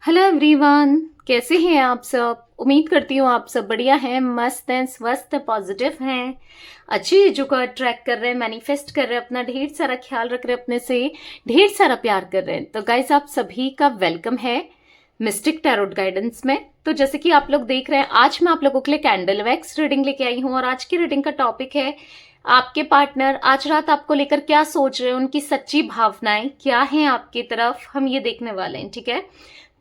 Hello everyone, कैसे हैं आप सब। उम्मीद करती हूँ आप सब बढ़िया हैं, मस्त हैं, स्वस्थ हैं, पॉजिटिव हैं, अच्छी चीज़ों को अट्रैक्ट कर रहे हैं, मैनिफेस्ट कर रहे हैं, अपना ढेर सारा ख्याल रख रहे हैं, अपने से ढेर सारा प्यार कर रहे हैं। तो गाइस, आप सभी का वेलकम है मिस्टिक टैरोट गाइडेंस में। तो जैसे कि आप लोग देख रहे हैं, आज मैं आप लोगों के लिए कैंडल वैक्स रीडिंग लेके आई हूँ और आज की रीडिंग का टॉपिक है आपके पार्टनर आज रात आपको लेकर क्या सोच रहे हैं, उनकी सच्ची भावनाएं क्या हैं आपकी तरफ, हम ये देखने वाले हैं। ठीक है,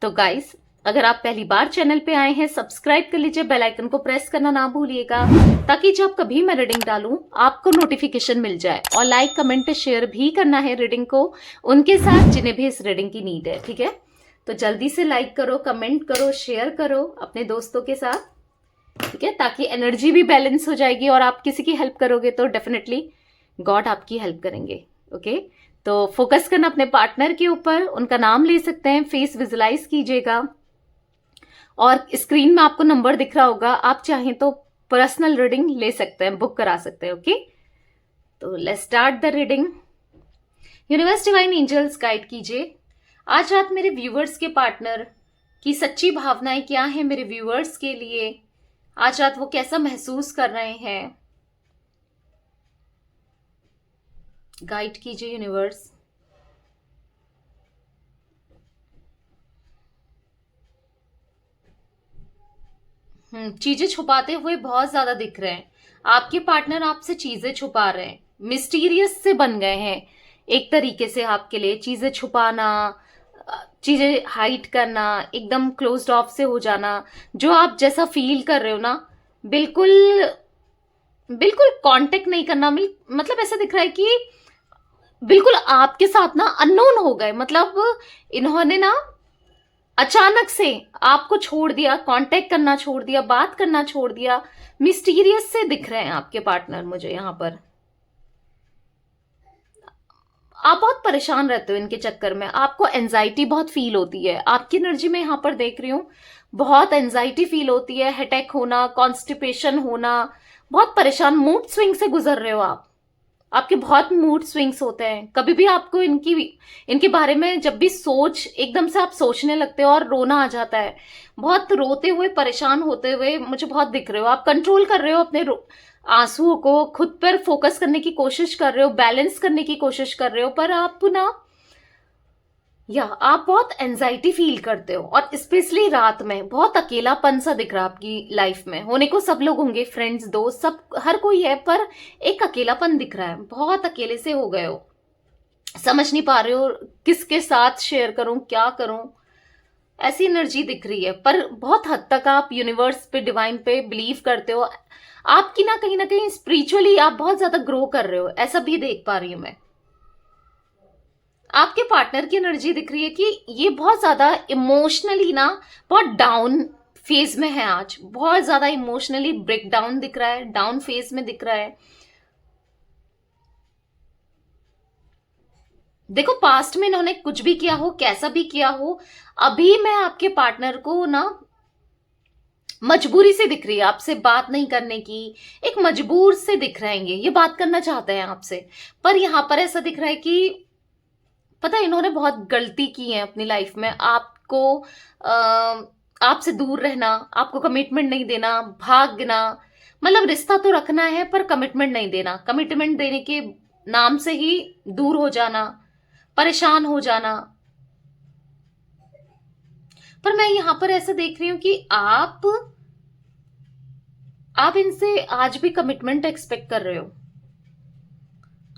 तो गाइस, अगर आप पहली बार चैनल पे आए हैं, सब्सक्राइब कर लीजिए, बेल आइकन को प्रेस करना ना भूलिएगा, ताकि जब कभी मैं रीडिंग डालूं आपको नोटिफिकेशन मिल जाए। और लाइक कमेंट शेयर भी करना है रीडिंग को उनके साथ जिन्हें भी इस रीडिंग की नीड है। ठीक है, तो जल्दी से लाइक करो, कमेंट करो, शेयर करो अपने दोस्तों के साथ। ठीक है, ताकि एनर्जी भी बैलेंस हो जाएगी और आप किसी की हेल्प करोगे तो डेफिनेटली गॉड आपकी हेल्प करेंगे। ओके, तो फोकस करना अपने पार्टनर के ऊपर, उनका नाम ले सकते हैं, फेस विजुलाइज कीजिएगा और स्क्रीन में आपको नंबर दिख रहा होगा, आप चाहें तो पर्सनल रीडिंग ले सकते हैं, बुक करा सकते हैं। ओके, तो let's start the reading. Universe divine angels guide कीजिए आज रात मेरे व्यूवर्स के पार्टनर की सच्ची भावनाएं क्या हैं मेरे व्यूवर्स के लिए। आज रात वो कैसा महसूस कर रहे हैं, गाइड कीजिए यूनिवर्स। चीजें छुपाते हुए बहुत ज्यादा दिख रहे हैं। आपके पार्टनर आपसे चीजें छुपा रहे हैं, मिस्टीरियस से बन गए हैं एक तरीके से आपके लिए। चीजें छुपाना, चीजें हाइड करना, एकदम क्लोज्ड ऑफ से हो जाना, जो आप जैसा फील कर रहे हो ना, बिल्कुल बिल्कुल कांटेक्ट नहीं करना। मतलब ऐसा दिख रहा है कि बिल्कुल आपके साथ ना अननोन हो गए। मतलब इन्होंने ना अचानक से आपको छोड़ दिया, कांटेक्ट करना छोड़ दिया, बात करना छोड़ दिया। मिस्टीरियस से दिख रहे हैं आपके पार्टनर मुझे यहाँ पर। आप बहुत परेशान रहते हो इनके चक्कर में, आपको एंजाइटी बहुत फील होती है। आपकी एनर्जी में यहाँ पर देख रही हूँ, बहुत एंजाइटी फील होती है, हेडेक होना, कॉन्स्टिपेशन होना, बहुत परेशान, मूड स्विंग से गुजर रहे हो आप। आपके बहुत मूड स्विंग्स होते हैं। कभी भी आपको इनके बारे में जब भी सोच, एकदम से आप सोचने लगते हो और रोना आ जाता है। बहुत रोते हुए, परेशान होते हुए मुझे बहुत दिख रहे हो। आप कंट्रोल कर रहे हो अपने आंसुओं को, खुद पर फोकस करने की कोशिश कर रहे हो, बैलेंस करने की कोशिश कर रहे हो, पर आप ना, या आप बहुत एंजाइटी फील करते हो और स्पेशली रात में बहुत अकेलापन सा दिख रहा है आपकी लाइफ में। होने को सब लोग होंगे, फ्रेंड्स, दोस्त, सब, हर कोई है, पर एक अकेलापन दिख रहा है। बहुत अकेले से हो गए हो, समझ नहीं पा रहे हो किसके साथ शेयर करूं, क्या करूं, ऐसी एनर्जी दिख रही है। पर बहुत हद तक आप यूनिवर्स पे, डिवाइन पे बिलीव करते हो। आपकी ना कहीं स्पिरिचुअली आप बहुत ज्यादा ग्रो कर रहे हो, ऐसा भी देख पा रही हूं मैं। आपके पार्टनर की एनर्जी दिख रही है कि ये बहुत ज्यादा इमोशनली ना, बहुत डाउन फेज में है आज। बहुत ज्यादा इमोशनली ब्रेक डाउन दिख रहा है, डाउन फेज में दिख रहा है। देखो, पास्ट में इन्होंने कुछ भी किया हो, कैसा भी किया हो, अभी मैं आपके पार्टनर को ना मजबूरी से दिख रही है आपसे बात नहीं करने की। एक मजबूर से दिख रहेंगे, ये बात करना चाहते हैं आपसे, पर यहां पर ऐसा दिख रहा है कि पता है, इन्होंने बहुत गलती की है अपनी लाइफ में। आपको आपसे दूर रहना, आपको कमिटमेंट नहीं देना, भागना, मतलब रिश्ता तो रखना है पर कमिटमेंट नहीं देना, कमिटमेंट देने के नाम से ही दूर हो जाना, परेशान हो जाना। पर मैं यहां पर ऐसा देख रही हूं कि आप इनसे आज भी कमिटमेंट एक्सपेक्ट कर रहे हो।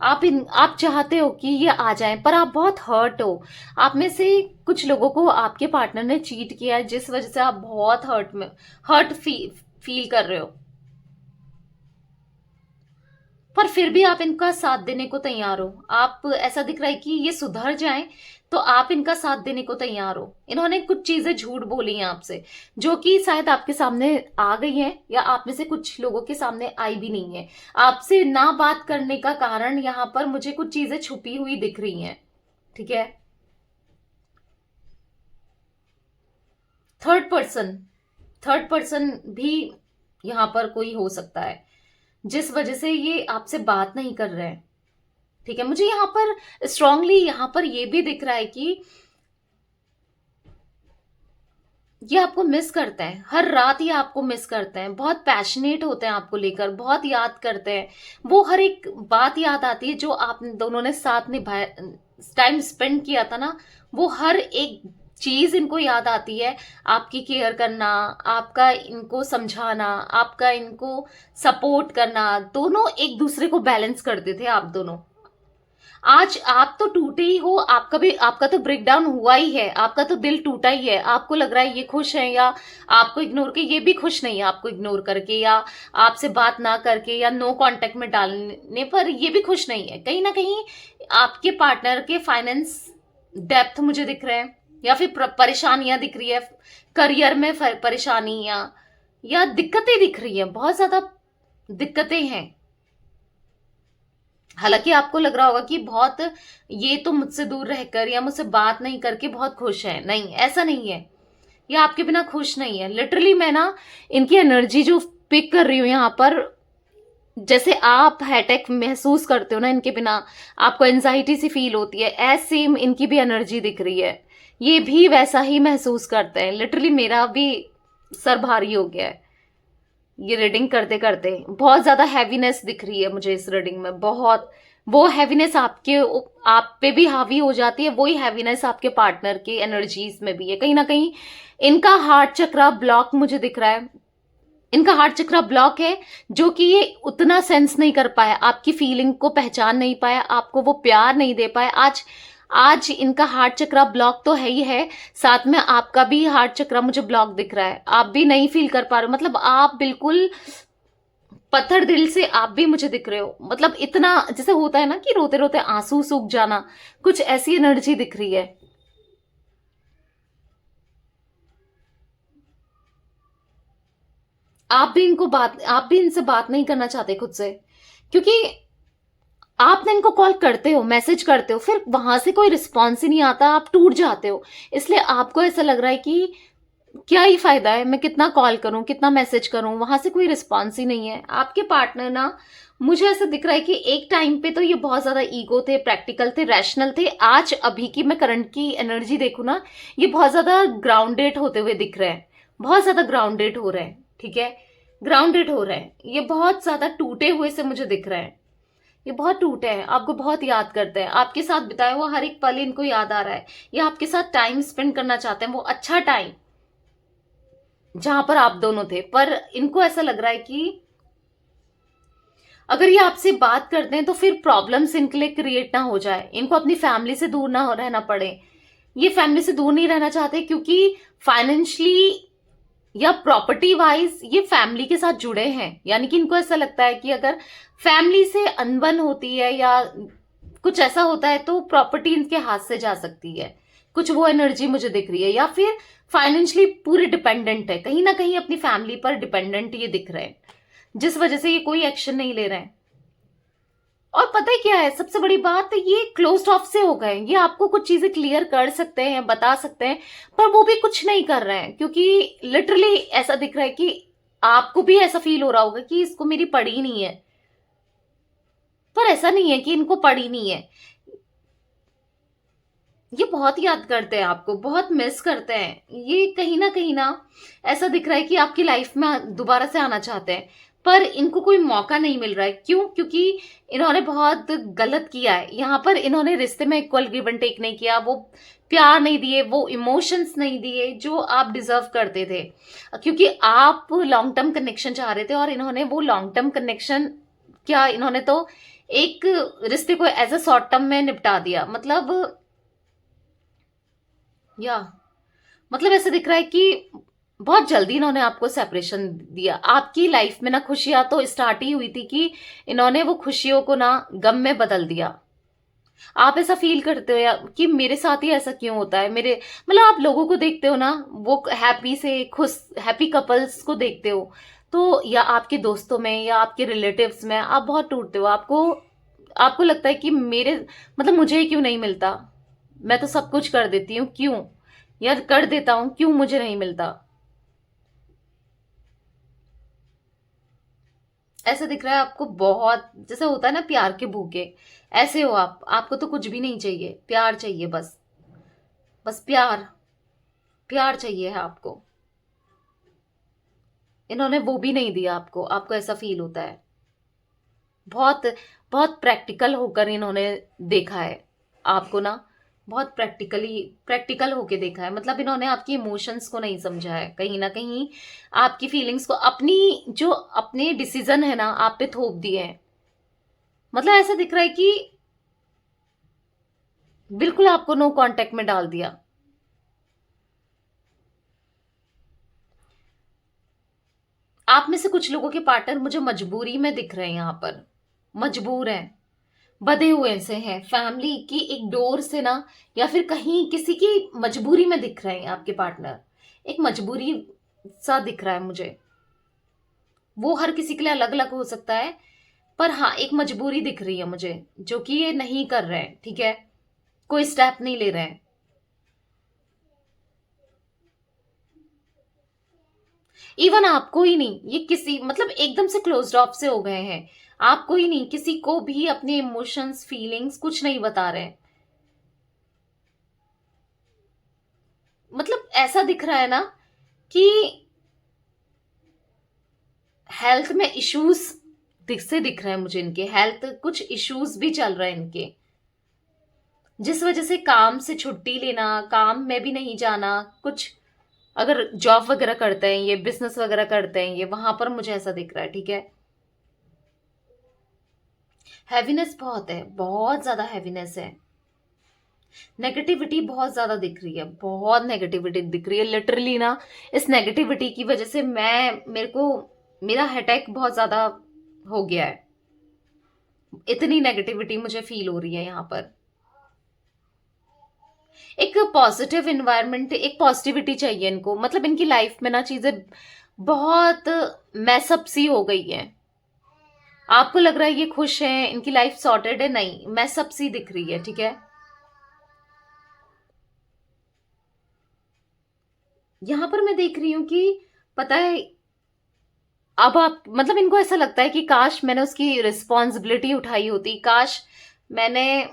आप चाहते हो कि ये आ जाएं, पर आप बहुत हर्ट हो। आप में से कुछ लोगों को आपके पार्टनर ने चीट किया है, जिस वजह से आप बहुत हर्ट फील कर रहे हो। पर फिर भी आप इनका साथ देने को तैयार हो। आप, ऐसा दिख रहा है कि ये सुधर जाएं तो आप इनका साथ देने को तैयार हो। इन्होंने कुछ चीजें झूठ बोली हैं आपसे, जो कि शायद आपके सामने आ गई हैं, या आप में से कुछ लोगों के सामने आई भी नहीं है। आपसे ना बात करने का कारण यहाँ पर मुझे कुछ चीजें छुपी हुई दिख रही हैं। ठीक है, थर्ड पर्सन, थर्ड पर्सन भी यहाँ पर कोई हो सकता है, जिस वजह से ये आपसे बात नहीं कर रहे हैं। ठीक है, मुझे यहाँ पर स्ट्रांगली यहाँ पर ये भी दिख रहा है कि, पता है, इन्होंने बहुत गलती की है अपनी लाइफ में। आपको, आपसे दूर रहना, आपको कमिटमेंट नहीं देना, भागना, मतलब रिश्ता तो रखना है पर कमिटमेंट नहीं देना, कमिटमेंट देने के नाम से ही दूर हो जाना, परेशान हो जाना। आपकी एनर्जी में यहाँ पर ये आपको मिस करते हैं, हर रात ये आपको मिस करते हैं, बहुत पैशनेट होते हैं आपको लेकर, बहुत याद करते हैं। वो हर एक बात याद आती है जो आप दोनों ने साथ निभाया, टाइम स्पेंड किया था ना, वो हर एक चीज इनको याद आती है। आपकी केयर करना, आपका इनको समझाना, आपका इनको सपोर्ट करना, दोनों एक दूसरे को बैलेंस करते थे आप दोनों। आज आप तो टूटे ही हो, आपका भी, आपका तो ब्रेक डाउन हुआ ही है, आपका तो दिल टूटा ही है। आपको लग रहा है ये खुश है, या आपको इग्नोर के ये भी खुश नहीं है, आपको इग्नोर करके या आपसे बात ना करके या नो कांटेक्ट में डालने पर ये भी खुश नहीं है। कहीं ना कहीं आपके पार्टनर के फाइनेंस डेप्थ मुझे दिख रहे हैं, या फिर परेशानियां दिख रही है, करियर में परेशानियां या दिक्कतें दिख रही है, बहुत ज्यादा दिक्कतें हैं। हालांकि आपको लग रहा होगा कि बहुत, ये तो मुझसे दूर रहकर या मुझसे बात नहीं करके बहुत खुश है। नहीं, ऐसा नहीं है, ये आपके बिना खुश नहीं है। लिटरली मैं ना इनकी एनर्जी जो पिक कर रही हूँ यहाँ पर, जैसे आप हेडेक महसूस करते हो ना इनके बिना, आपको एंजाइटी सी फील होती है, ऐसे इनकी भी एनर्जी दिख रही है। ये भी वैसा ही महसूस करते हैं। लिटरली मेरा भी सर भारी हो गया है ये रीडिंग करते करते। बहुत ज्यादा हैवीनेस दिख रही है मुझे इस रीडिंग में, बहुत। वो हैवीनेस आपके, आप पे भी हावी हो जाती है, वही हैवीनेस आपके पार्टनर के एनर्जीज में भी है। कहीं ना कहीं इनका हार्ट चक्रा ब्लॉक मुझे दिख रहा है, इनका हार्ट चक्रा ब्लॉक है, जो कि ये उतना सेंस नहीं कर पाया, आपकी फीलिंग को पहचान नहीं पाया, आपको वो प्यार नहीं दे पाया। आज आज इनका हार्ट चक्रा ब्लॉक तो है ही है, साथ में आपका भी हार्ट चक्रा मुझे ब्लॉक दिख रहा है। आप भी नहीं फील कर पा रहे हो, मतलब आप बिल्कुल पत्थर दिल से आप भी मुझे दिख रहे हो। मतलब इतना, जैसे होता है ना कि रोते रोते आंसू सूख जाना, कुछ ऐसी एनर्जी दिख रही है। आप भी इनसे बात नहीं करना चाहते खुद से, क्योंकि आप ना इनको कॉल करते हो, मैसेज करते हो, फिर वहां से कोई रिस्पॉन्स ही नहीं आता, आप टूट जाते हो। इसलिए आपको ऐसा लग रहा है कि क्या ही फायदा है, मैं कितना कॉल करूं, कितना मैसेज करूं, वहां से कोई रिस्पॉन्स ही नहीं है। आपके पार्टनर ना, मुझे ऐसा दिख रहा है कि एक टाइम पे तो ये बहुत ज्यादा ईगो थे, प्रैक्टिकल थे, रैशनल थे। आज अभी की मैं करंट की एनर्जी देखूं ना, ये बहुत ज्यादा ग्राउंडेड होते हुए दिख रहे हैं, बहुत ज्यादा ग्राउंडेड हो रहे हैं। ठीक है, ग्राउंडेड हो रहे हैं, ये बहुत ज्यादा टूटे हुए से मुझे दिख रहे हैं। ये बहुत टूटे हैं, आपको बहुत याद करते हैं, आपके साथ बिताया हुआ हर एक पल इनको याद आ रहा है। ये आपके साथ टाइम स्पेंड करना चाहते हैं, वो अच्छा टाइम जहां पर आप दोनों थे। पर इनको ऐसा लग रहा है कि अगर ये आपसे बात करते हैं तो फिर प्रॉब्लम्स इनके लिए क्रिएट ना हो जाए, इनको अपनी फैमिली से दूर ना रहना पड़े। ये फैमिली से दूर नहीं रहना चाहते, क्योंकि फाइनेंशियली या प्रॉपर्टी वाइज ये फैमिली के साथ जुड़े हैं। यानी कि इनको ऐसा लगता है कि अगर फैमिली से अनबन होती है या कुछ ऐसा होता है तो प्रॉपर्टी इनके हाथ से जा सकती है, कुछ वो एनर्जी मुझे दिख रही है। या फिर फाइनेंशियली पूरे डिपेंडेंट है, कहीं ना कहीं अपनी फैमिली पर डिपेंडेंट ये दिख रहे हैं, जिस वजह से ये कोई एक्शन नहीं ले रहे हैं। और पता है क्या है सबसे बड़ी बात, ये क्लोज्ड ऑफ से हो गए। ये आपको कुछ चीजें क्लियर कर सकते हैं, बता सकते हैं, पर वो भी कुछ नहीं कर रहे हैं, क्योंकि लिटरली ऐसा दिख रहा है कि आपको भी ऐसा फील हो रहा होगा कि इसको मेरी पड़ी नहीं है। पर ऐसा नहीं है कि इनको पड़ी नहीं है, ये बहुत याद करते हैं आपको, बहुत मिस करते हैं। ये कहीं ना ऐसा दिख रहा है कि आपकी लाइफ में दोबारा से आना चाहते हैं, पर इनको कोई मौका नहीं मिल रहा है। क्यों? क्योंकि इन्होंने बहुत गलत किया है यहाँ पर। इन्होंने रिश्ते में इक्वल गिव एंड टेक नहीं किया, वो प्यार नहीं दिए, वो इमोशंस नहीं दिए जो आप डिजर्व करते थे, क्योंकि आप लॉन्ग टर्म कनेक्शन चाह रहे थे। और इन्होंने वो लॉन्ग टर्म कनेक्शन, क्या इन्होंने तो एक रिश्ते को एज अ शॉर्ट टर्म में निपटा दिया। या मतलब ऐसे दिख रहा है कि बहुत जल्दी इन्होंने आपको सेपरेशन दिया। आपकी लाइफ में ना खुशियां तो स्टार्ट ही हुई थी कि इन्होंने वो खुशियों को ना गम में बदल दिया। आप ऐसा फील करते हो या कि मेरे साथ ही ऐसा क्यों होता है, मेरे मतलब आप लोगों को देखते हो ना, वो हैप्पी से खुश हैप्पी कपल्स को देखते हो, तो या आपके दोस्तों में या आपके रिलेटिव्स में आप बहुत टूटते हो। आपको आपको लगता है कि मेरे मतलब मुझे ही क्यों नहीं मिलता, मैं तो सब कुछ कर देती हूँ, क्यों यार कर देता हूं, क्यों मुझे नहीं मिलता। ऐसा दिख रहा है आपको बहुत, जैसे होता है ना प्यार के भूखे, ऐसे हो आप। आपको तो कुछ भी नहीं चाहिए, प्यार चाहिए बस, बस प्यार, प्यार चाहिए है आपको। इन्होंने वो भी नहीं दिया आपको, आपको ऐसा फील होता है। बहुत बहुत प्रैक्टिकल होकर इन्होंने देखा है आपको ना, बहुत प्रैक्टिकल होके देखा है। मतलब इन्होंने आपकी इमोशंस को नहीं समझा है, कहीं ना कहीं आपकी फीलिंग्स को अपनी जो अपने डिसीजन है ना आप पे थोप दिए हैं। मतलब ऐसा दिख रहा है कि बिल्कुल आपको नो कांटेक्ट में डाल दिया। आप में से कुछ लोगों के पार्टनर मुझे मजबूरी में दिख रहे हैं, यहां पर मजबूर हैं, बधे हुए से हैं फैमिली की एक डोर से ना, या फिर कहीं किसी की मजबूरी में दिख रहे हैं आपके पार्टनर। एक मजबूरी सा दिख रहा है मुझे। वो हर किसी के लिए अलग अलग हो सकता है, पर हाँ एक मजबूरी दिख रही है मुझे, जो कि ये नहीं कर रहे हैं, ठीक है, कोई स्टेप नहीं ले रहे हैं। इवन आपको ही नहीं, ये किसी मतलब एकदम से क्लोज्ड ऑफ से हो गए हैं। आपको ही नहीं, किसी को भी अपने इमोशंस फीलिंग्स कुछ नहीं बता रहे हैं। मतलब ऐसा दिख रहा है ना कि हेल्थ में इश्यूज दिख रहे हैं मुझे, इनके हेल्थ कुछ इश्यूज भी चल रहे हैं इनके, जिस वजह से काम से छुट्टी लेना, काम में भी नहीं जाना, कुछ अगर जॉब वगैरह करते हैं ये, बिजनेस वगैरह करते हैं ये, वहां पर मुझे ऐसा दिख रहा है, ठीक है। हैवीनेस बहुत है, बहुत ज्यादा हैवीनेस है। नेगेटिविटी बहुत ज्यादा दिख रही है, बहुत नेगेटिविटी दिख रही है लिटरली ना। इस नेगेटिविटी की वजह से मेरे को मेरा हेडेक बहुत ज्यादा हो गया है। इतनी नेगेटिविटी मुझे फील हो रही है यहाँ पर। एक पॉजिटिव इन्वायरमेंट, एक पॉजिटिविटी चाहिए इनको। मतलब इनकी लाइफ में ना चीजें बहुत मैसअप सी हो गई है। आपको लग रहा है ये खुश हैं, इनकी लाइफ सॉर्टेड है, नहीं मैसअप सी दिख रही है, ठीक है। यहां पर मैं देख रही हूं कि पता है, अब आप मतलब इनको ऐसा लगता है कि काश मैंने उसकी रिस्पॉन्सिबिलिटी उठाई होती, काश मैंने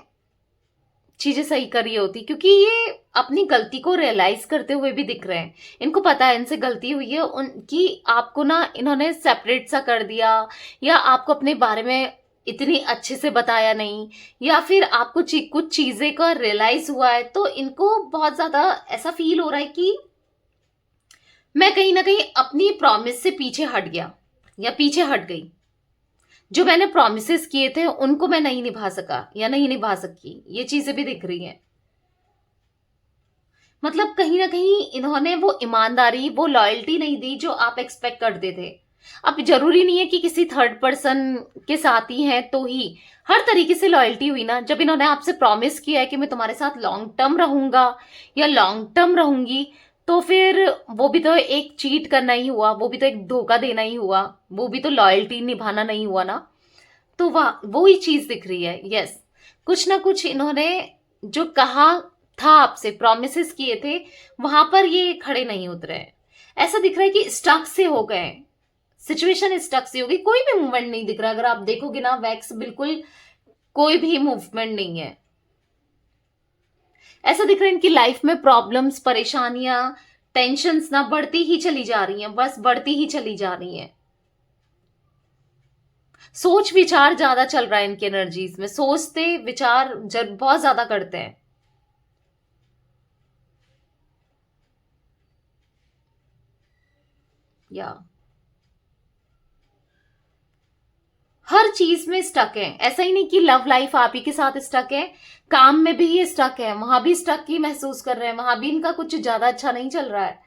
चीजें सही करी होती, क्योंकि ये अपनी गलती को रियलाइज करते हुए भी दिख रहे हैं। इनको पता है इनसे गलती हुई है उनकी, आपको ना इन्होंने सेपरेट सा कर दिया, या आपको अपने बारे में इतनी अच्छे से बताया नहीं, या फिर आपको कुछ चीजें का रियलाइज हुआ है, तो इनको बहुत ज्यादा ऐसा फील हो रहा है कि मैं कहीं ना कहीं अपनी प्रॉमिस से पीछे हट गया या पीछे हट गई। जो मैंने प्रोमिस किए थे उनको मैं नहीं निभा सका या नहीं निभा सकी, ये चीजें भी दिख रही हैं। मतलब कहीं ना कहीं इन्होंने वो ईमानदारी, वो लॉयल्टी नहीं दी जो आप एक्सपेक्ट करते थे। अब जरूरी नहीं है कि किसी थर्ड पर्सन के साथ ही है तो ही हर तरीके से लॉयल्टी हुई ना। जब इन्होंने आपसे प्रॉमिस किया है कि मैं तुम्हारे साथ लॉन्ग टर्म रहूंगा या लॉन्ग टर्म रहूंगी, तो फिर वो भी तो एक चीट करना ही हुआ, वो भी तो एक धोखा देना ही हुआ, वो भी तो लॉयल्टी निभाना नहीं हुआ ना। तो वाह वो ही चीज दिख रही है। यस, कुछ ना कुछ इन्होंने जो कहा था, आपसे प्रोमिस किए थे, वहां पर ये खड़े नहीं उतरे हैं। ऐसा दिख रहा है कि स्टक से हो गए, सिचुएशन स्टक सी होगी, कोई भी मूवमेंट नहीं दिख रहा। अगर आप देखोगे ना वैक्स, बिल्कुल कोई भी मूवमेंट नहीं है। ऐसा दिख रहा है इनकी लाइफ में प्रॉब्लम्स, परेशानियां, टेंशन्स ना बढ़ती ही चली जा रही हैं, बस बढ़ती ही चली जा रही हैं। सोच विचार ज्यादा चल रहा है इनकी एनर्जीज में, सोचते विचार बहुत ज्यादा करते हैं। या हर चीज में स्टक है, ऐसा ही नहीं कि लव लाइफ आप ही के साथ स्टक है, काम में भी ये स्टक है, वहां भी स्टक ही महसूस कर रहे हैं, वहां भी इनका कुछ ज्यादा अच्छा नहीं चल रहा है।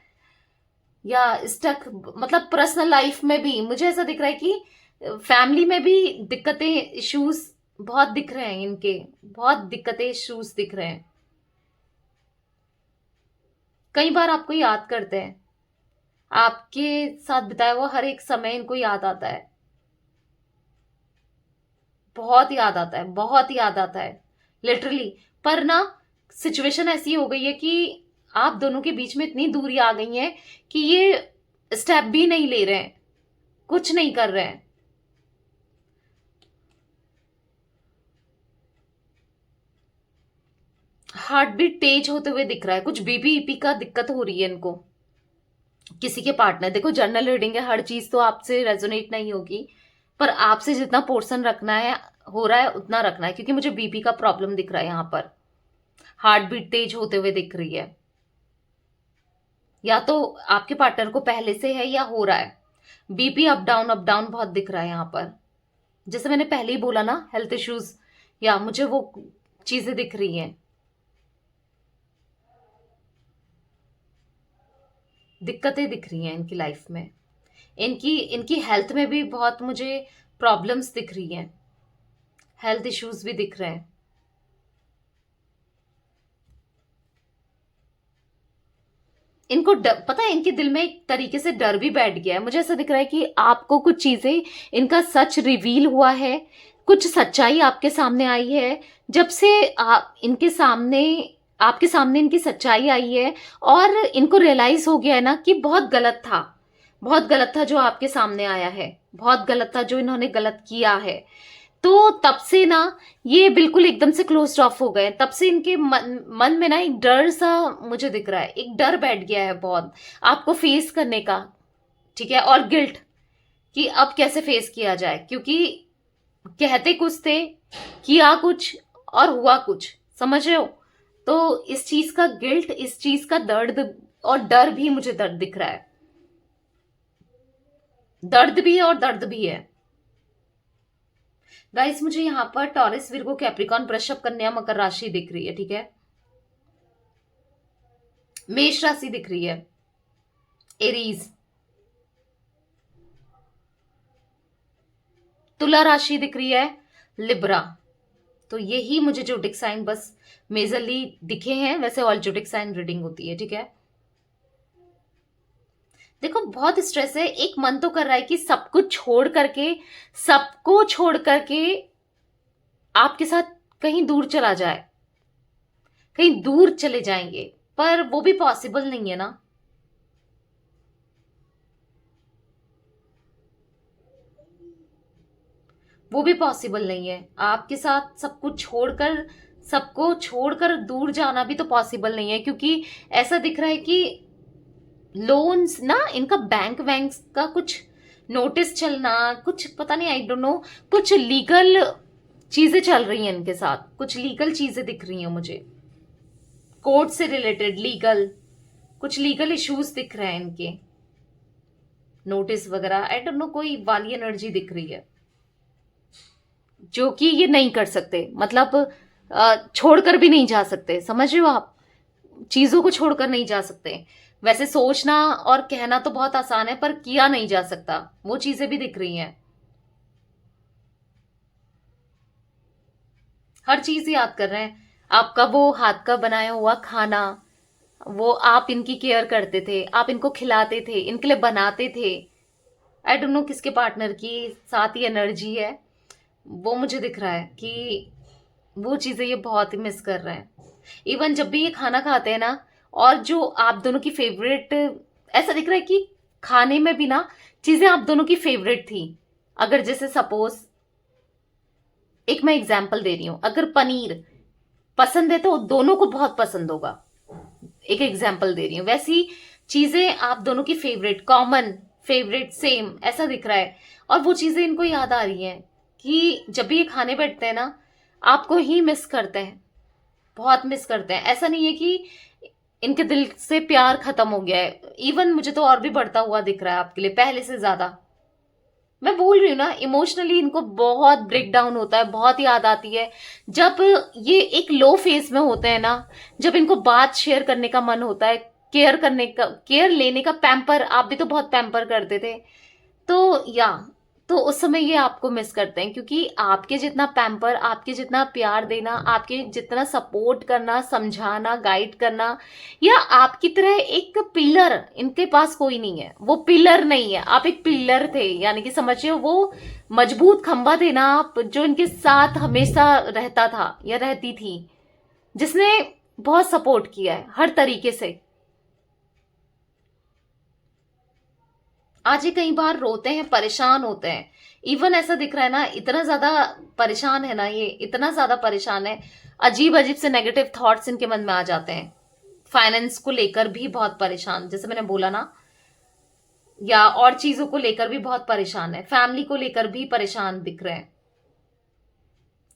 या स्टक मतलब पर्सनल लाइफ में भी मुझे ऐसा दिख रहा है कि फैमिली में भी दिक्कतें, इश्यूज बहुत दिख रहे हैं इनके, बहुत दिक्कतें इश्यूज दिख रहे हैं। कई बार आपको याद करते हैं, आपके साथ बिताया हुआ हर एक समय इनको याद आता है, बहुत याद आता है, बहुत याद आता है लिटरली। पर ना सिचुएशन ऐसी हो गई है कि आप दोनों के बीच में इतनी दूरी आ गई है कि ये स्टेप भी नहीं ले रहे हैं, कुछ नहीं कर रहे हैं। हार्ट बीट तेज होते हुए दिख रहा है, कुछ बीपी ईपी का दिक्कत हो रही है इनको। किसी के पार्टनर, देखो जर्नल रीडिंग है, हर चीज तो आपसे रेजोनेट नहीं होगी, पर आपसे जितना पोर्शन रखना है, हो रहा है उतना रखना है, क्योंकि मुझे बीपी का प्रॉब्लम दिख रहा है यहाँ पर, हार्ट बीट तेज होते हुए दिख रही है। या तो आपके पार्टनर को पहले से है या हो रहा है। बीपी अप डाउन बहुत दिख रहा है यहाँ पर। जैसे मैंने पहले ही बोला ना, हेल्थ इश्यूज, या मुझे वो चीजें दिख रही हैं, दिक्कतें दिख रही हैं इनकी लाइफ में। इनकी इनकी हेल्थ में भी बहुत मुझे प्रॉब्लम्स दिख रही हैं, हेल्थ इश्यूज भी दिख रहे हैं। इनको पता है, इनके दिल में एक तरीके से डर भी बैठ गया है। मुझे ऐसा दिख रहा है कि आपको कुछ चीजें, इनका सच रिवील हुआ है, कुछ सच्चाई आपके सामने आई है। जब से आप इनके सामने, आपके सामने इनकी सच्चाई आई है, और इनको रियलाइज हो गया है ना कि बहुत गलत था, बहुत गलत था जो आपके सामने आया है, बहुत गलत था जो इन्होंने गलत किया है। तो तब से ना ये बिल्कुल एकदम से क्लोज्ड ऑफ हो गए। तब से इनके मन में ना एक डर सा मुझे दिख रहा है, एक डर बैठ गया है बहुत आपको फेस करने का, ठीक है, और गिल्ट कि अब कैसे फेस किया जाए, क्योंकि कहते कुछ थे, किया कुछ और हुआ कुछ, समझ रहे हो। तो इस चीज का गिल्ट, इस चीज का दर्द और डर भी मुझे दर्द दिख रहा है, दर्द भी है और दर्द भी है। गाइस मुझे यहाँ पर टॉरस, विर्गो, कैप्रिकॉन, वृषभ, कन्या, मकर राशि दिख रही है, ठीक है, मेष राशि दिख रही है, एरीज, तुला राशि दिख रही है, लिब्रा। तो यही मुझे जोडिक साइन बस मेजरली दिखे हैं, वैसे ऑल जोडिक साइन रीडिंग होती है, ठीक है। देखो बहुत स्ट्रेस है, एक मन तो कर रहा है कि सब कुछ छोड़ करके, सबको छोड़ करके आपके साथ कहीं दूर चला जाए, कहीं दूर चले जाएंगे, पर वो भी पॉसिबल नहीं है ना। वो भी पॉसिबल नहीं है, आपके साथ सब कुछ छोड़कर, सबको छोड़कर दूर जाना भी तो पॉसिबल नहीं है, क्योंकि ऐसा दिख रहा है कि लोन्स ना, इनका बैंक वैंक का कुछ नोटिस चलना, कुछ पता नहीं, आई डोंट नो, कुछ लीगल चीजें चल रही हैं इनके साथ, कुछ लीगल चीजें दिख रही हैं मुझे, कोर्ट से रिलेटेड लीगल, कुछ लीगल इश्यूज दिख रहे हैं इनके, नोटिस वगैरह, आई डोंट नो, कोई वाली एनर्जी दिख रही है जो कि ये नहीं कर सकते, मतलब छोड़कर भी नहीं जा सकते, समझ रहे हो आप, चीजों को छोड़कर नहीं जा सकते। वैसे सोचना और कहना तो बहुत आसान है, पर किया नहीं जा सकता, वो चीजें भी दिख रही हैं। हर चीज याद कर रहे हैं, आपका वो हाथ का बनाया हुआ खाना, वो आप इनकी केयर करते थे, आप इनको खिलाते थे, इनके लिए बनाते थे। आई डोंट नो किसके पार्टनर की साथ ही एनर्जी है, वो मुझे दिख रहा है कि वो चीजें ये बहुत ही मिस कर रहे हैं। इवन जब भी ये खाना खाते हैं ना, और जो आप दोनों की फेवरेट, ऐसा दिख रहा है कि खाने में भी ना चीजें आप दोनों की फेवरेट थी। अगर जैसे सपोज, एक मैं एग्जांपल दे रही हूं, अगर पनीर पसंद है तो दोनों को बहुत पसंद होगा, एक एग्जांपल दे रही हूं, वैसी चीजें आप दोनों की फेवरेट, कॉमन फेवरेट, सेम, ऐसा दिख रहा है। और वो चीजें इनको याद आ रही हैं कि जब भी ये खाने बैठते हैं ना, आपको ही मिस करते हैं, बहुत मिस करते हैं। ऐसा नहीं है कि इनके दिल से प्यार खत्म हो गया है, इवन मुझे तो और भी बढ़ता हुआ दिख रहा है आपके लिए, पहले से ज्यादा। मैं बोल रही हूँ ना, इमोशनली इनको बहुत ब्रेक डाउन होता है, बहुत याद आती है। जब ये एक लो फेज में होते हैं ना, जब इनको बात शेयर करने का मन होता है, केयर करने का, केयर लेने का, पैम्पर, आप भी तो बहुत पैम्पर करते थे, तो तो उस समय ये आपको मिस करते हैं, क्योंकि आपके जितना पैम्पर, आपके जितना प्यार देना, आपके जितना सपोर्ट करना, समझाना, गाइड करना, या आपकी तरह एक पिलर इनके पास कोई नहीं है। वो पिलर नहीं है, आप एक पिलर थे, यानी कि समझिए वो मजबूत खंभा थे ना आप, जो इनके साथ हमेशा रहता था या रहती थी, जिसने बहुत सपोर्ट किया है हर तरीके से। आज ये कई बार रोते हैं, परेशान होते हैं, इवन ऐसा दिख रहा है ना, इतना ज्यादा परेशान है ना, ये इतना ज्यादा परेशान है, अजीब अजीब से नेगेटिव थॉट्स इनके मन में आ जाते हैं। फाइनेंस को लेकर भी बहुत परेशान, जैसे मैंने बोला ना, या और चीजों को लेकर भी बहुत परेशान है, फैमिली को लेकर भी परेशान दिख रहे हैं,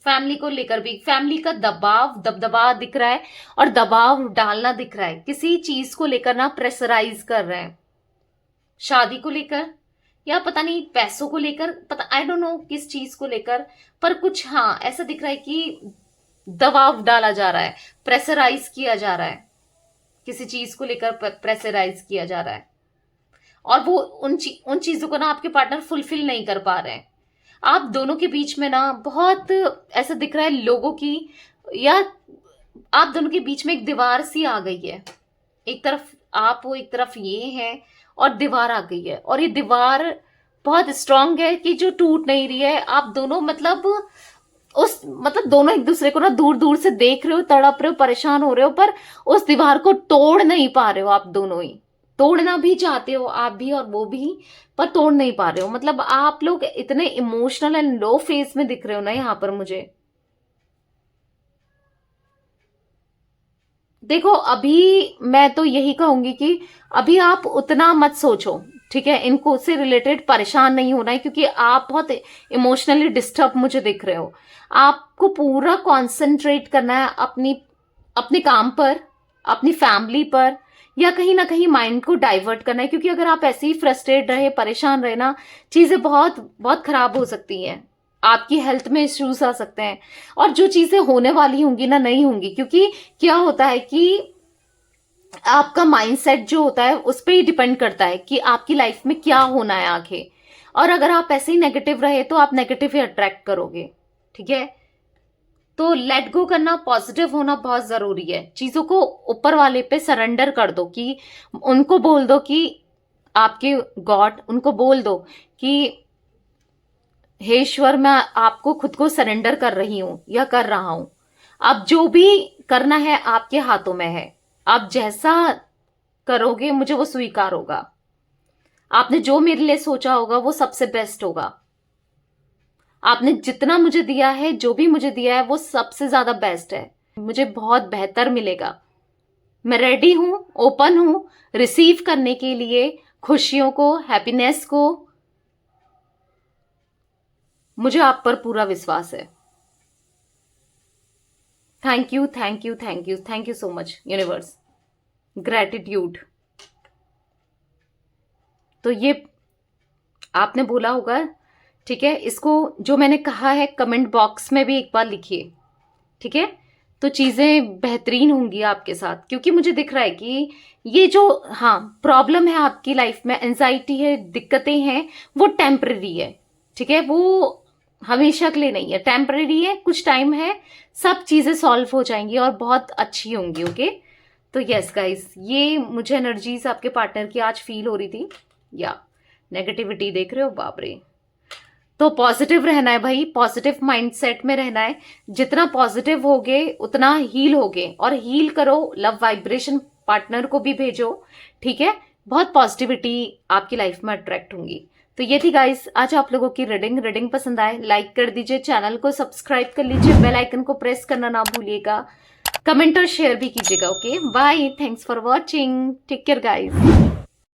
फैमिली को लेकर भी फैमिली का दबाव दबदबा दिख रहा है और दबाव डालना दिख रहा है, किसी चीज को लेकर ना प्रेशराइज कर रहे हैं, शादी को लेकर या पता नहीं पैसों को लेकर, पता आई डोंट नो किस चीज को लेकर, पर कुछ हाँ ऐसा दिख रहा है कि दबाव डाला जा रहा है, प्रेशराइज किया जा रहा है, किसी चीज को लेकर प्रेशराइज किया जा रहा है और वो उन चीजों को ना आपके पार्टनर फुलफिल नहीं कर पा रहे हैं। आप दोनों के बीच में ना बहुत ऐसा दिख रहा है लोगों की, या आप दोनों के बीच में एक दीवार सी आ गई है, एक तरफ आप हो एक तरफ ये है और दीवार आ गई है, और ये दीवार बहुत स्ट्रांग है कि जो टूट नहीं रही है। आप दोनों मतलब दोनों एक दूसरे को ना दूर दूर से देख रहे हो, तड़प रहे हो, परेशान हो रहे हो, पर उस दीवार को तोड़ नहीं पा रहे हो। आप दोनों ही तोड़ना भी चाहते हो, आप भी और वो भी, पर तोड़ नहीं पा रहे हो। मतलब आप लोग इतने इमोशनल एंड लो फेज में दिख रहे हो ना यहाँ पर मुझे। देखो अभी मैं तो यही कहूंगी कि अभी आप उतना मत सोचो, ठीक है, इनको से रिलेटेड परेशान नहीं होना है, क्योंकि आप बहुत इमोशनली डिस्टर्ब मुझे दिख रहे हो। आपको पूरा कॉन्सेंट्रेट करना है अपने काम पर, अपनी फैमिली पर, या कहीं ना कहीं माइंड को डाइवर्ट करना है, क्योंकि अगर आप ऐसे ही फ्रस्ट्रेट रहे, परेशान रहे ना, चीजें बहुत बहुत खराब हो सकती हैं, आपकी हेल्थ में इश्यूज आ सकते हैं, और जो चीजें होने वाली होंगी ना नहीं होंगी। क्योंकि क्या होता है कि आपका माइंडसेट जो होता है उस पर ही डिपेंड करता है कि आपकी लाइफ में क्या होना है आगे, और अगर आप ऐसे ही नेगेटिव रहे तो आप नेगेटिव ही अट्रैक्ट करोगे, ठीक है। तो लेट गो करना, पॉजिटिव होना बहुत जरूरी है। चीजों को ऊपर वाले पे सरेंडर कर दो, कि उनको बोल दो कि आपके गॉड, उनको बोल दो कि हे ईश्वर, मैं आपको खुद को सरेंडर कर रही हूं या कर रहा हूं। अब जो भी करना है आपके हाथों में है, आप जैसा करोगे मुझे वो स्वीकार होगा। आपने जो मेरे लिए सोचा होगा वो सबसे बेस्ट होगा। आपने जितना मुझे दिया है, जो भी मुझे दिया है, वो सबसे ज्यादा बेस्ट है, मुझे बहुत बेहतर मिलेगा। मैं रेडी हूं, ओपन हूं रिसीव करने के लिए खुशियों को, हैप्पीनेस को। मुझे आप पर पूरा विश्वास है। Thank you, thank you, thank you, thank you so much universe, gratitude. तो ये आपने बोला होगा, ठीक है, इसको जो मैंने कहा है कमेंट बॉक्स में भी एक बार लिखिए, ठीक है, तो चीजें बेहतरीन होंगी आपके साथ। क्योंकि मुझे दिख रहा है कि ये जो हाँ प्रॉब्लम है आपकी लाइफ में, एंजाइटी है, दिक्कतें हैं, वो टेम्पररी है, ठीक है, वो हमेशा के लिए नहीं है, टेम्पररी है, कुछ टाइम है, सब चीजें सॉल्व हो जाएंगी और बहुत अच्छी होंगी। ओके, तो यस गाइस, ये मुझे एनर्जीज आपके पार्टनर की आज फील हो रही थी। या नेगेटिविटी देख रहे हो, बाप रे। तो पॉजिटिव रहना है भाई, पॉजिटिव माइंडसेट में रहना है। जितना पॉजिटिव होगे उतना हील होगे, और हील करो, लव वाइब्रेशन पार्टनर को भी भेजो, ठीक है। बहुत पॉजिटिविटी आपकी लाइफ में अट्रैक्ट होंगी। तो ये थी गाइस आज आप लोगों की रीडिंग पसंद आए लाइक कर दीजिए, चैनल को सब्सक्राइब कर लीजिए, बेल आइकन को प्रेस करना ना भूलिएगा, कमेंट और शेयर भी कीजिएगा। Okay bye, thanks for watching, take care guys.